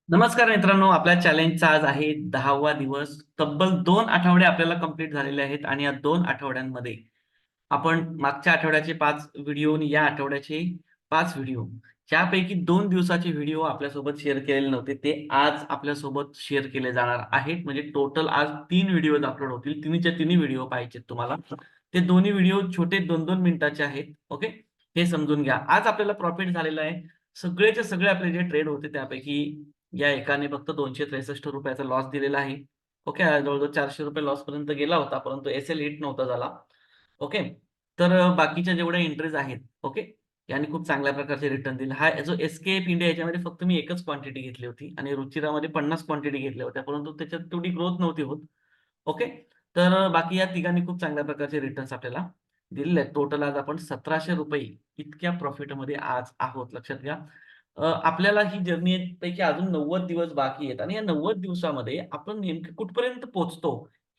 नमस्कार मित्रांनो, आपल्या चॅलेंजचा आज आहे 10वा दिवस. तब्बल 2 आठवडे आपल्याला कंप्लीट झालेले आहेत आणि या 2 आठवड्यांमध्ये आपण मागच्या आठवड्याचे 5 व्हिडिओ आणि या आठवड्याचे 5 व्हिडिओ, ज्यापैकी 2 दिवसाचे व्हिडिओ आपल्यासोबत शेअर केलेले नव्हते, ते आज आपल्यासोबत शेअर केले जाणार आहेत. म्हणजे टोटल आज 3 व्हिडिओज अपलोड होतील. तिन्हीच्या तिन्ही व्हिडिओ पाहिजेत तुम्हाला. ते दोन्ही व्हिडिओ छोटे 2-2 मिनिटाचे आहेत. ओके, हे समजून घ्या. आज आपल्याला प्रॉफिट झालेलं आहे. सगळेचे सगळे आपले जे ट्रेड होते त्यापैकी या एकाने फक्त ₹263 लॉस दिलेला आहे. ओके. जवळ-जवळ ₹400 लॉस पर्यंत गेला होता, परंतु एस-एल हिट नव्हता झाला. ओके. तर बाकीच्या जेवढ्या एंट्रीज आहेत, ओके, यांनी खूप चांगल्या प्रकारचे रिटर्न दिले. हा जो एसकेएफ इंडिया याच्यामध्ये फक्त मी एकच क्वांटिटी घेतली होती आणि रुचिरामध्ये 50 क्वांटिटी घेतल्या होत्या, परंतु त्याच्यात तेवढी ग्रोथ नव्हती होत. ओके. तर बाकी या तिघांनी खूप चांगल्या प्रकारचे रिटर्न्स आपल्याला दिलेले आहेत. टोटल आज आपण ₹1700 इतक्या प्रॉफिटमध्ये आज आहोत. लक्षात घ्या. आपल्याला ही जर्नी पैकी अजून 90 दिवस बाकी आहेत आणि या 90 दिवसामध्ये आपण नेमकं कुठपर्यंत पोहोचतो,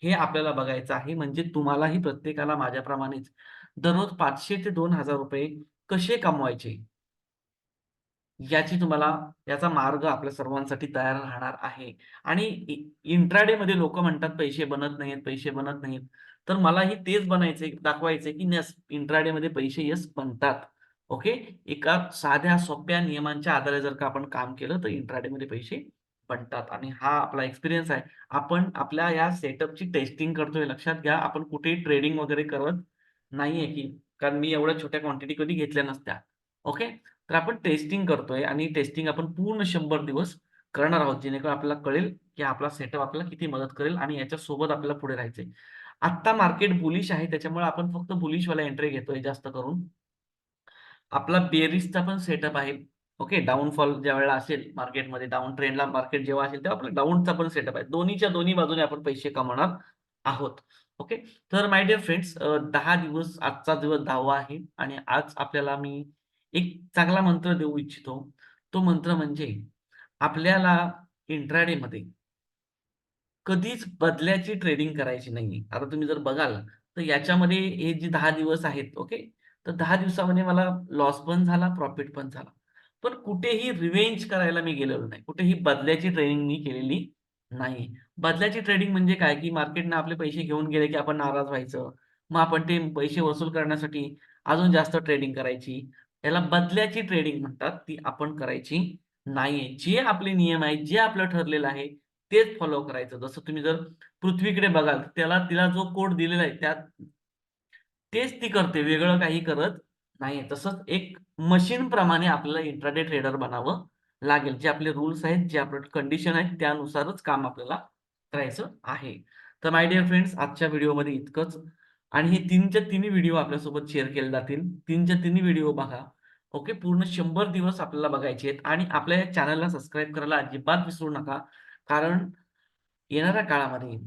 हे आपल्याला बघायचं आहे. म्हणजे तुम्हालाही प्रत्येकाला माझ्याप्रमाणेच दररोज 500 ते ₹2000 कसे कमवायचे, याचा मार्ग आपल्या सर्वांसाठी तयार राहणार आहे. आणि इंट्राडेमध्ये लोकं म्हणतात पैसे बनत नाहीयेत, पैसे बनत नाहीयेत. तर मलाही तेच दाखवायचंय, की येस, इंट्राडेमध्ये पैसे येस बनतात. ओके. एका साध्या सोप्या नियमांच्या आधारे जर का आपण काम केलं, तर इंट्राडेमध्ये पैसे बनतात आणि हा आपला एक्सपिरियन्स आहे. आपण आपल्या या सेटअपची टेस्टिंग करतोय. लक्षात घ्या, आपण कुठेही ट्रेडिंग वगैरे करत नाहीये, की कारण मी एवढ्या छोट्या क्वांटिटी कधी घेतल्या नसत्या. ओके. तर आपण टेस्टिंग करतोय आणि टेस्टिंग आपण पूर्ण 100 दिवस करणार आहोत. जेणेकरून आपल्याला कळेल, की आपला सेटअप आपल्याला किती मदत करेल आणि याच्यासोबत आपल्याला पुढे राहायचंय. आत्ता मार्केट बुलिश आहे, त्याच्यामुळे आपण फक्त बुलिशवाल्या एंट्री घेतोय जास्त करून. आपला बेअरिशचा पण सेटअप आहे. ओके. डाउनफॉल ज्यावेळेला असेल मार्केटमध्ये, डाउन ट्रेंडला मार्केट जेव्हा असेल, तेव्हा आपला डाउनचा पण सेटअप आहे. दोन्हीच्या दोन्ही बाजूने आपण पैसे कमवणार आहोत. ओके. तर माय डिअर फ्रेंड्स, 10 दिवस, आजचा दिवस 10वा आहे आणि आज आपल्याला मी एक चांगला मंत्र देऊ इच्छितो. तो मंत्र म्हणजे आपल्याला इंट्राडेमध्ये कधीच बदल्याची ट्रेडिंग करायची नाहीये. आता तुम्ही जर बघाल, तर याच्यामध्ये हे जे 10 दिवस आहेत, ओके. तर 10 दिवसामध्ये मला लॉस पण झाला, प्रॉफिट पण झाला. पण कुठेही रिवेंज करायला मी गेलेलो नाही. कुठेही बदल्याची ट्रेडिंग मी केलेली नाही. बदल्याची ट्रेडिंग म्हणजे काय, की मार्केटनं आपले पैसे घेऊन गेले, की आपण नाराज व्हायचं. मग आपण ते पैसे वसूल करण्यासाठी अजून जास्त ट्रेडिंग करायची. याला बदल्याची ट्रेडिंग म्हणतात. ती आपण करायची नाहीये. जे आपले नियम आहेत, जे आपलं ठरलेलं आहे, तेच फॉलो करायचं. जसं तुम्ही जर पृथ्वीकडे बघाल, तिला जो कोड दिलेला आहे तेच ती करते, वेगळं काही करत नाहीये. तसंच एक मशीनप्रमाणे आपल्याला इंट्राडे ट्रेडर बनावं लागेल. जे आपले रूल्स आहेत, जे आपलं कंडिशन आहेत, त्यानुसारच काम आपल्याला करायचं आहे. तर माय डिअर फ्रेंड्स, आजच्या व्हिडिओमध्ये इतकंच आणि हे 3च्या तिन्ही व्हिडिओ आपल्यासोबत शेअर केले जातील. 3च्या तिन्ही व्हिडिओ बघा. ओके. पूर्ण 100 दिवस आपल्याला बघायचे आहेत आणि आपल्या या चॅनलला सबस्क्राईब करायला अजिबात विसरू नका. कारण येणाऱ्या काळामध्ये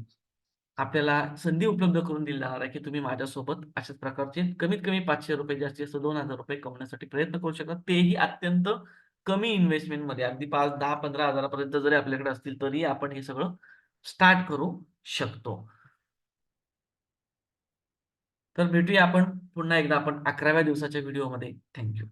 आपल्याला संधी उपलब्ध करून दिली जाणार आहे, की तुम्ही माझ्यासोबत अशाच प्रकारचे कमीत कमी ₹500 जास्तीत जास्त ₹2000 कमवण्यासाठी प्रयत्न करू शकता. तेही अत्यंत कमी इन्व्हेस्टमेंटमध्ये. अगदी 5, 10, 15,000 पर्यंत जरी आपल्याकडे असतील, तरी आपण हे सगळं स्टार्ट करू शकतो. तर भेटूया आपण पुन्हा एकदा आपण 11व्या दिवसाच्या व्हिडिओमध्ये. थँक